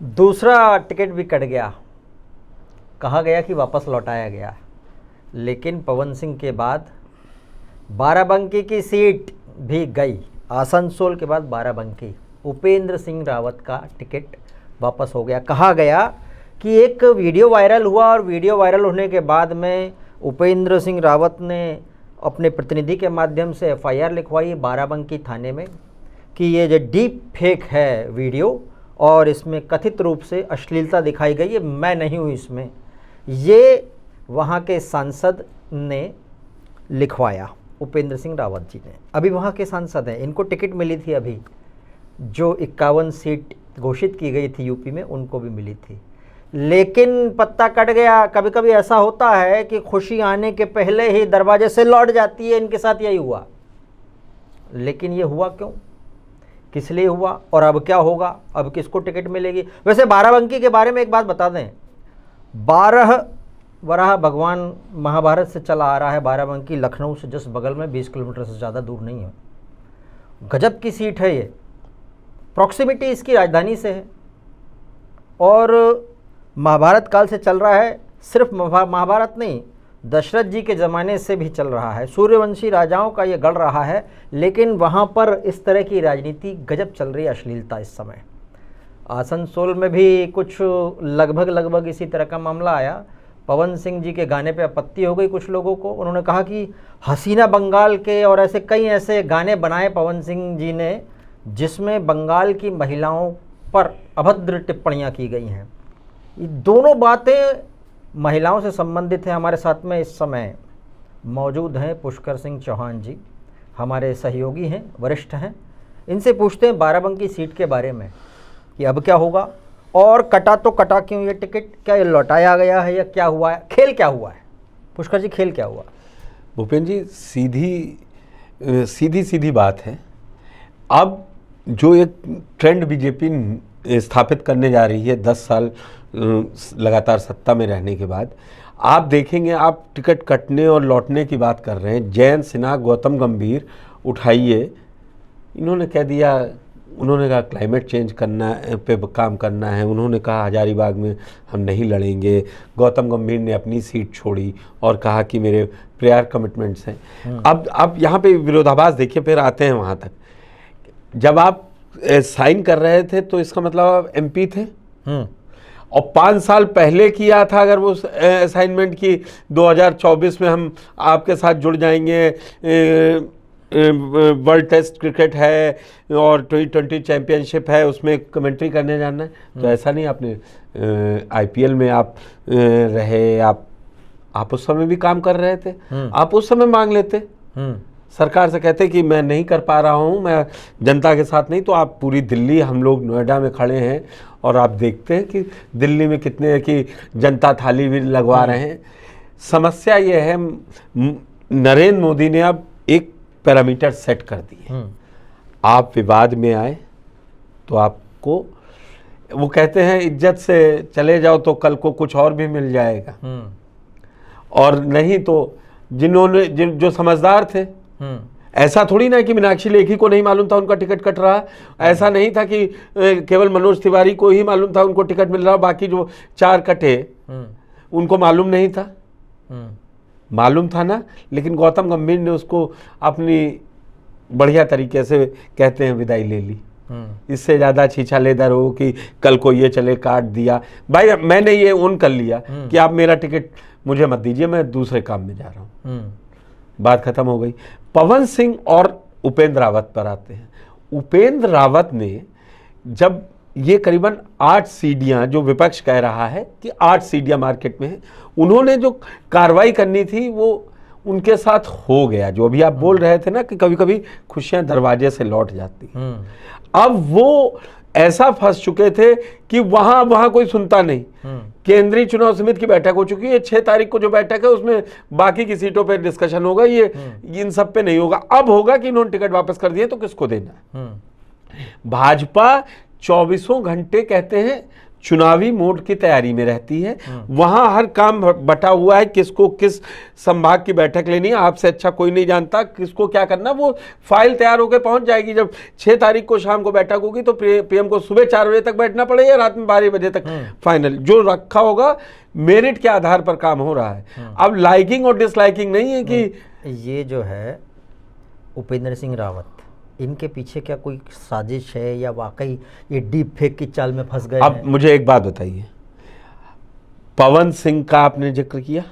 दूसरा टिकट भी कट गया, कहा गया कि वापस लौटाया गया, लेकिन पवन सिंह के बाद बाराबंकी की सीट भी गई। आसनसोल के बाद बाराबंकी, उपेंद्र सिंह रावत का टिकट वापस हो गया। कहा गया कि एक वीडियो वायरल हुआ और वीडियो वायरल होने के बाद में उपेंद्र सिंह रावत ने अपने प्रतिनिधि के माध्यम से एफआईआर लिखवाई बाराबंकी थाने में कि ये जो डीप फेक है वीडियो और इसमें कथित रूप से अश्लीलता दिखाई गई है, मैं नहीं हूँ इसमें। ये वहाँ के सांसद ने लिखवाया, उपेंद्र सिंह रावत जी ने। अभी वहाँ के सांसद हैं, इनको टिकट मिली थी अभी, जो 51 सीट घोषित की गई थी यूपी में, उनको भी मिली थी, लेकिन पत्ता कट गया। कभी कभी ऐसा होता है कि खुशी आने के पहले ही दरवाजे से लौट जाती है, इनके साथ यही हुआ। लेकिन ये हुआ क्यों, किस लिए हुआ और अब क्या होगा, अब किसको टिकट मिलेगी? वैसे बाराबंकी के बारे में एक बात बता दें, 12 वराह भगवान महाभारत से चला आ रहा है बाराबंकी, लखनऊ से जस्ट बगल में, 20 किलोमीटर से ज़्यादा दूर नहीं है। गजब की सीट है ये, प्रॉक्सिमिटी इसकी राजधानी से है और महाभारत काल से चल रहा है। सिर्फ महाभारत नहीं, दशरथ जी के ज़माने से भी चल रहा है, सूर्यवंशी राजाओं का ये गढ़ रहा है। लेकिन वहाँ पर इस तरह की राजनीति गजब चल रही है, अश्लीलता इस समय। आसनसोल में भी कुछ लगभग इसी तरह का मामला आया। पवन सिंह जी के गाने पे आपत्ति हो गई कुछ लोगों को। उन्होंने कहा कि हसीना बंगाल के और ऐसे कई ऐसे गाने बनाए पवन सिंह जी ने जिसमें बंगाल की महिलाओं पर अभद्र टिप्पणियाँ की गई हैं। ये दोनों बातें महिलाओं से संबंधित हैं। हमारे साथ में इस समय मौजूद हैं पुष्कर सिंह चौहान जी, हमारे सहयोगी हैं, वरिष्ठ हैं। इनसे पूछते हैं बाराबंकी सीट के बारे में कि अब क्या होगा और कटा तो कटा क्यों ये टिकट, क्या ये लौटाया गया है या क्या हुआ है, खेल क्या हुआ है? पुष्कर जी, खेल क्या हुआ? भूपेंद्र जी, सीधी बात है। अब जो एक ट्रेंड बीजेपी स्थापित करने जा रही है 10 साल लगातार सत्ता में रहने के बाद, आप देखेंगे, आप टिकट कटने और लौटने की बात कर रहे हैं। जयंत सिन्हा, गौतम गंभीर उठाइए, इन्होंने कह दिया, उन्होंने कहा क्लाइमेट चेंज करना पे काम करना है। उन्होंने कहा हजारीबाग में हम नहीं लड़ेंगे। गौतम गंभीर ने अपनी सीट छोड़ी और कहा कि मेरे प्रेयर कमिटमेंट्स हैं। अब यहाँ पे विरोधाभास देखिए, फिर आते हैं वहाँ तक। जब आप साइन कर रहे थे तो इसका मतलब आप एमपी थे और 5 साल पहले किया था अगर वो असाइनमेंट की 2024 में हम आपके साथ जुड़ जाएंगे, वर्ल्ड टेस्ट क्रिकेट है और T20 चैंपियनशिप है, उसमें कमेंट्री करने जाना है, तो ऐसा नहीं। आपने आईपीएल में आप रहे, आप उस समय भी काम कर रहे थे, आप उस समय मांग लेते, सरकार से कहते कि मैं नहीं कर पा रहा हूँ, मैं जनता के साथ नहीं। तो आप पूरी दिल्ली, हम लोग नोएडा में खड़े हैं और आप देखते हैं कि दिल्ली में कितने की जनता थाली भी लगवा रहे हैं। समस्या ये है, नरेंद्र मोदी ने अब एक पैरामीटर सेट कर दिए। आप विवाद में आए तो आपको, वो कहते हैं, इज्जत से चले जाओ तो कल को कुछ और भी मिल जाएगा, और नहीं तो जो समझदार थे, ऐसा थोड़ी ना कि मीनाक्षी लेखी को नहीं मालूम था उनका टिकट कट रहा। ऐसा नहीं था कि केवल मनोज तिवारी को ही मालूम था उनको टिकट मिल रहा, बाकी जो 4 कटे उनको मालूम नहीं था। मालूम था ना, लेकिन गौतम गंभीर ने उसको अपनी बढ़िया तरीके से, कहते हैं, विदाई ले ली। इससे ज़्यादा छीछालेदर हो कि कल को ये चले काट दिया। भाई मैंने ये ऑन कर लिया कि आप मेरा टिकट मुझे मत दीजिए, मैं दूसरे काम में जा रहा हूँ, बात खत्म हो गई। पवन सिंह और उपेंद्र रावत पर आते हैं। उपेंद्र रावत ने जब ये करीबन 8 सीढ़ियाँ, जो विपक्ष कह रहा है कि 8 सीढ़ियाँ मार्केट में है, उन्होंने जो कार्रवाई करनी थी वो उनके साथ हो गया। जो अभी आप बोल रहे थे ना कि कभी कभी खुशियाँ दरवाजे से लौट जाती, अब वो ऐसा फंस चुके थे कि वहाँ कोई सुनता नहीं। केंद्रीय चुनाव समिति की बैठक हो चुकी है, 6 तारीख को जो बैठक है उसमें बाकी की सीटों पे डिस्कशन होगा, ये इन सब पे नहीं होगा। अब होगा कि इन्होंने टिकट वापस कर दिए तो किसको देना है। भाजपा 24 घंटे, कहते हैं, चुनावी मोड की तैयारी में रहती है। वहां हर काम बटा हुआ है, किसको किस संभाग की बैठक लेनी है, आपसे अच्छा कोई नहीं जानता किसको क्या करना। वो फाइल तैयार होकर पहुंच जाएगी। जब 6 तारीख को शाम को बैठक होगी तो पीएम को सुबह 4 बजे तक बैठना पड़ेगा, रात में 12 बजे तक फाइनल जो रखा होगा। मेरिट के आधार पर काम हो रहा है। अब लाइकिंग और डिसलाइकिंग नहीं है कि ये जो है उपेंद्र सिंह रावत, इनके पीछे क्या कोई साजिश है या वाकई ये डीप फेक की चाल में फंस गए अब हैं? मुझे एक बात बताइए, पवन सिंह का आपने जिक्र किया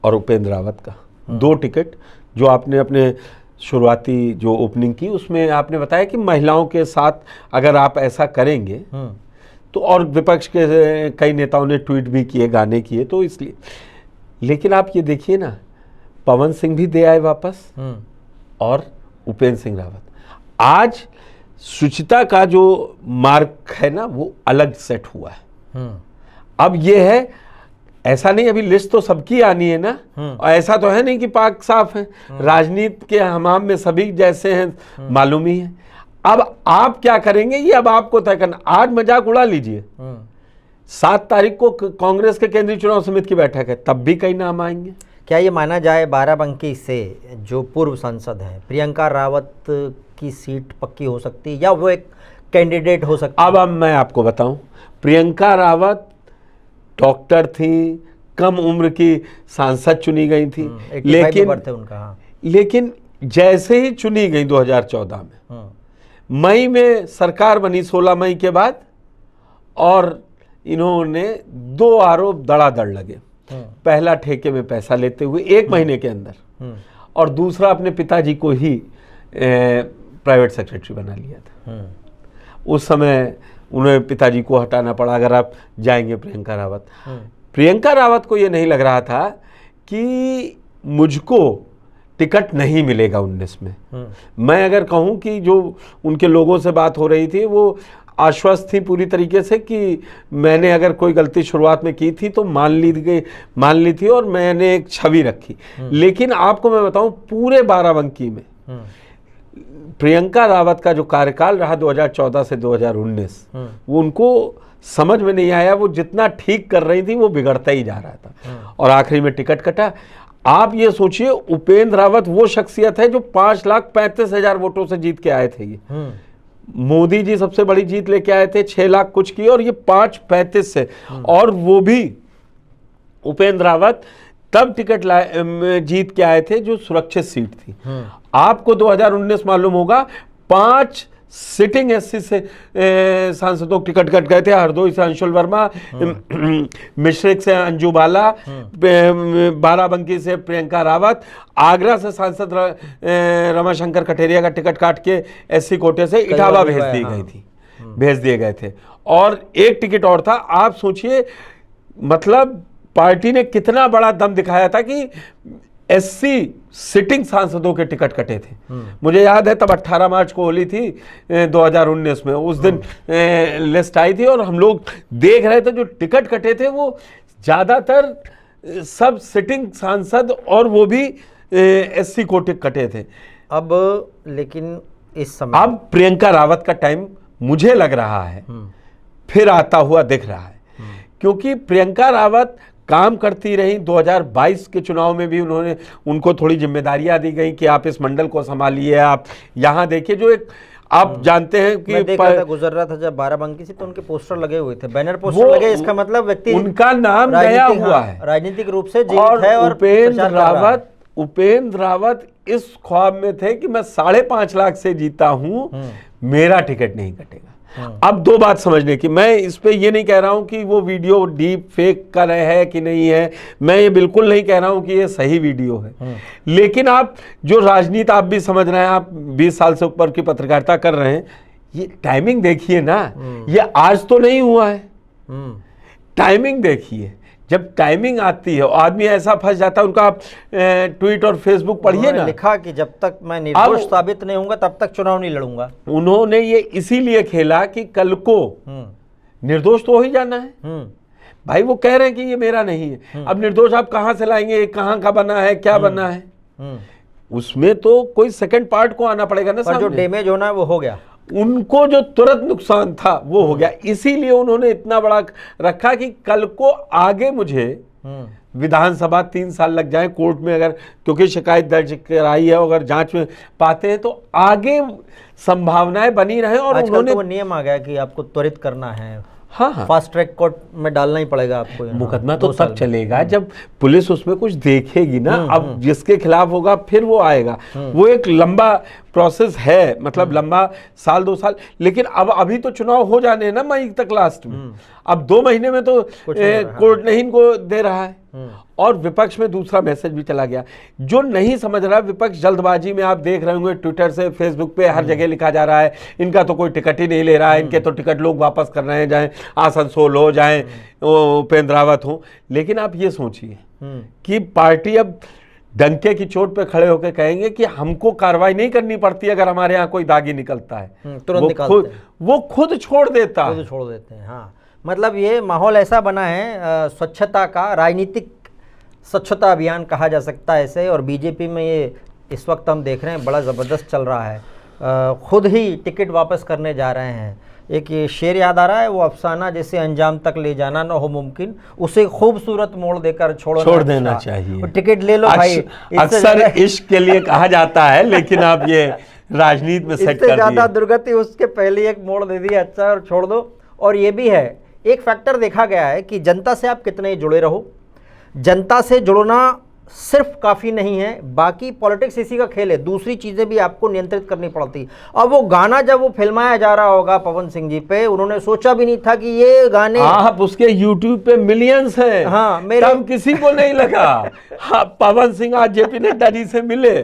और उपेंद्र रावत का, 2 टिकट जो आपने अपने शुरुआती जो ओपनिंग की उसमें आपने बताया कि महिलाओं के साथ अगर आप ऐसा करेंगे तो, और विपक्ष के कई नेताओं ने ट्वीट भी किए, गाने किए, तो इसलिए। लेकिन आप ये देखिए ना, पवन सिंह भी दे आए वापस और उपेंद्र सिंह रावत। आज सुचिता का जो मार्क है ना वो अलग सेट हुआ है। अब ये है, ऐसा नहीं अभी लिस्ट तो सबकी आनी है ना, और ऐसा तो है नहीं कि पाक साफ है। राजनीति के हमाम में सभी जैसे हैं मालूम ही है। अब आप क्या करेंगे ये अब आपको तय करना। आज मजाक उड़ा लीजिए, 7 तारीख को कांग्रेस के केंद्रीय चुनाव समिति की बैठक है, तब भी कई नाम आएंगे। क्या ये माना जाए बाराबंकी से जो पूर्व सांसद हैं प्रियंका रावत की सीट पक्की हो सकती है या वो एक कैंडिडेट हो सकती है? अब मैं आपको बताऊं, प्रियंका रावत डॉक्टर थी, कम उम्र की सांसद चुनी गई थी, लेकिन जैसे ही चुनी गई 2014 में, मई में सरकार बनी 16 मई के बाद, और इन्होंने 2 आरोप धड़ाधड़ लगे। पहला ठेके में पैसा लेते हुए 1 महीने के अंदर, और दूसरा अपने पिताजी को ही प्राइवेट सेक्रेटरी बना लिया था। उस समय उन्हें पिताजी को हटाना पड़ा। अगर आप जाएंगे प्रियंका रावत को ये नहीं लग रहा था कि मुझको टिकट नहीं मिलेगा 19 में। मैं अगर कहूं कि जो उनके लोगों से बात हो रही थी वो आश्वस्त थी पूरी तरीके से कि मैंने अगर कोई गलती शुरुआत में की थी तो मान ली थी और मैंने एक छवि रखी। लेकिन आपको मैं बताऊं, पूरे बाराबंकी में प्रियंका रावत का जो कार्यकाल रहा 2014 से 2019, वो उनको समझ में नहीं आया। वो जितना ठीक कर रही थी वो बिगड़ता ही जा रहा था, और आखिरी में टिकट कटा। आप ये सोचिए, उपेंद्र रावत वो शख्सियत है जो 5,35,000 वोटों से जीत के आए थे। ये मोदी जी सबसे बड़ी जीत लेके आए थे, 6 लाख कुछ की, और ये 5,35 से, और वो भी उपेंद्र रावत तब टिकट जीत के आए थे जो सुरक्षित सीट थी। आपको 2019 मालूम होगा, 5 सिटिंग एससी से सांसदों टिकट कट गए थे। हरदोई से अंशुल वर्मा, मिश्रिक से अंजू बाला, बाराबंकी से प्रियंका रावत, आगरा से सांसद रमाशंकर कठेरिया का टिकट काट के एससी कोटे से इटावा भेज दिए गए थे, और एक टिकट और था। आप सोचिए, मतलब पार्टी ने कितना बड़ा दम दिखाया था कि एससी सिटिंग सांसदों के टिकट कटे थे। मुझे याद है तब 18 मार्च को होली थी 2019 में, उस दिन लिस्ट आई थी और हम लोग देख रहे थे जो टिकट कटे थे वो ज्यादातर सब सिटिंग सांसद, और वो भी एससी कोटे कटे थे। अब लेकिन इस समय अब प्रियंका रावत का टाइम मुझे लग रहा है फिर आता हुआ दिख रहा है, क्योंकि प्रियंका रावत काम करती रही। 2022 के चुनाव में भी उनको थोड़ी जिम्मेदारियां दी गई कि आप इस मंडल को संभालिए। आप यहाँ देखिए, जो एक आप जानते हैं कि मैं देख रहा था, गुजर रहा था जब बाराबंकी से, तो उनके पोस्टर लगे हुए थे, बैनर पोस्टर लगे। इसका मतलब व्यक्ति उनका नाम गया हुआ है, राजनीतिक रूप से जीवित है। और उपेंद्र रावत इस ख्वाब में थे कि मैं 5.5 लाख से जीता हूं, मेरा टिकट नहीं कटेगा। अब 2 बात समझने की, मैं इस पे ये नहीं कह रहा हूं कि वो वीडियो डीप फेक का है कि नहीं है, मैं ये बिल्कुल नहीं कह रहा हूं कि ये सही वीडियो है। लेकिन आप जो राजनीति आप भी समझ रहे हैं, आप 20 साल से ऊपर की पत्रकारिता कर रहे हैं, ये टाइमिंग देखिए ना, ये आज तो नहीं हुआ है। टाइमिंग देखिए, जब टाइमिंग आती है आदमी ऐसा फंस जाता है। उनका आप ट्वीट और फेसबुक पढ़िए ना, लिखा कि जब तक मैं निर्दोष साबित नहीं होऊंगा तब तक चुनाव नहीं लड़ूंगा। उन्होंने ये इसीलिए खेला कि कल को निर्दोष तो हो ही जाना है। भाई वो कह रहे हैं कि ये मेरा नहीं है, अब निर्दोष आप कहां से लाएंगे, कहां का बना है, क्या बना है, उसमें तो कोई सेकंड पार्ट को आना पड़ेगा ना। पर जो डैमेज होना है वो हो गया। उनको जो तुरंत नुकसान था वो हो गया, इसीलिए उन्होंने इतना बड़ा रखा कि कल को आगे मुझे विधानसभा 3 साल लग जाए कोर्ट में, अगर क्योंकि शिकायत दर्ज कराई है, अगर जांच में पाते हैं तो आगे संभावनाएं बनी रहे। और आजकल उन्होंने तो वो नियम आ गया कि आपको त्वरित करना है, हाँ हाँ फास्ट ट्रैक कोर्ट में डालना ही पड़ेगा आपको। मुकदमा तो तब चलेगा जब पुलिस उसमें कुछ देखेगी ना। अब जिसके खिलाफ होगा फिर वो आएगा, वो एक लंबा प्रोसेस है, मतलब लंबा 1-2 साल। लेकिन अब अभी तो चुनाव हो जाने हैं ना मई तक लास्ट में, अब 2 महीने में तो कोर्ट नहीं इनको दे रहा है। और विपक्ष में दूसरा मैसेज भी चला गया, जो नहीं समझ रहा विपक्ष जल्दबाजी में, आप देख रहे होंगे ट्विटर से फेसबुक पे हर जगह लिखा जा रहा है इनका तो कोई टिकट ही नहीं ले रहा है, इनके तो टिकट लोग वापस कर रहे हैं, चाहे आसनसोल हो चाहे उपेंद्र रावत हो। लेकिन आप ये सोचिए कि पार्टी अब डंके की चोट पे खड़े होकर कहेंगे कि हमको कार्रवाई नहीं करनी पड़ती अगर हमारे यहाँ कोई दागी निकलता है, तुरंत वो खुद छोड़ देता है, खुद छोड़ देते हैं। हाँ, मतलब ये माहौल ऐसा बना है स्वच्छता का, राजनीतिक स्वच्छता अभियान कहा जा सकता है इसे। और बीजेपी में ये इस वक्त हम देख रहे हैं बड़ा ज़बरदस्त चल रहा है, खुद ही टिकट वापस करने जा रहे हैं। एक ये शेर याद आ रहा है, वो अफसाना जैसे अंजाम तक ले जाना न हो मुमकिन, उसे खूबसूरत मोड़ देकर छोड़ देना चाहिए, टिकट ले लो भाई। अक्सर इश्क के लिए कहा जाता है, लेकिन आप ये राजनीति में सेट कर दिए। ज़्यादा दुर्गति उसके पहले एक मोड़ दे दिया, अच्छा और छोड़ दो। और ये भी है, एक फैक्टर देखा गया है कि जनता से आप कितने जुड़े रहो। जनता से जुड़ना सिर्फ काफ़ी नहीं है, बाकी पॉलिटिक्स इसी का खेल है, दूसरी चीज़ें भी आपको नियंत्रित करनी पड़ती। अब वो गाना जब वो फिल्माया जा रहा होगा पवन सिंह जी पे, उन्होंने सोचा भी नहीं था कि ये गाने आप उसके यूट्यूब पे मिलियंस हैं। हाँ, तब किसी को नहीं लगा हाँ, पवन सिंह आज जेपी नड्डा जी से मिले।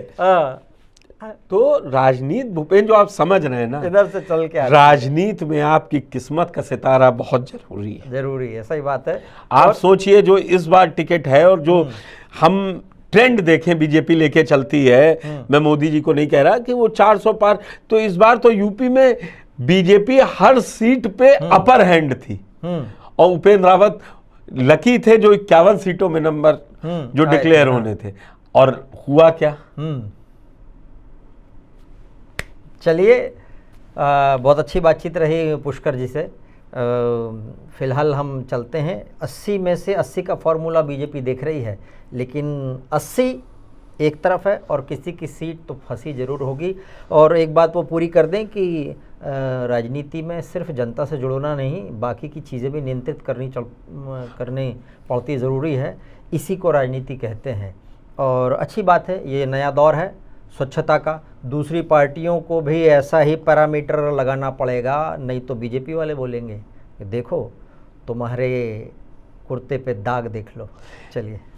तो राजनीति भूपेंद्र जो आप समझ रहे हैं ना, इधर से चल के राजनीति में आपकी किस्मत का सितारा बहुत जरूरी है, सही बात है। आप सोचिए जो इस बार टिकट है और जो हम ट्रेंड देखें बीजेपी लेके चलती है, मैं मोदी जी को नहीं कह रहा कि वो 400 पार, तो इस बार तो यूपी में बीजेपी हर सीट पे अपर हैंड थी। और उपेंद्र रावत लकी थे जो 51 सीटों में नंबर जो डिक्लेयर होने थे। और हुआ क्या? चलिए, बहुत अच्छी बातचीत रही पुष्कर जी से। फ़िलहाल हम चलते हैं। 80 में से 80 का फॉर्मूला बीजेपी देख रही है, लेकिन 80 एक तरफ है और किसी की सीट तो फंसी ज़रूर होगी। और एक बात वो पूरी कर दें कि राजनीति में सिर्फ जनता से जुड़ना नहीं, बाकी की चीज़ें भी नियंत्रित करनी पड़ती ज़रूरी है। इसी को राजनीति कहते हैं। और अच्छी बात है, ये नया दौर है स्वच्छता का। दूसरी पार्टियों को भी ऐसा ही पैरामीटर लगाना पड़ेगा, नहीं तो बीजेपी वाले बोलेंगे कि देखो तुम्हारे कुर्ते पे दाग देख लो। चलिए।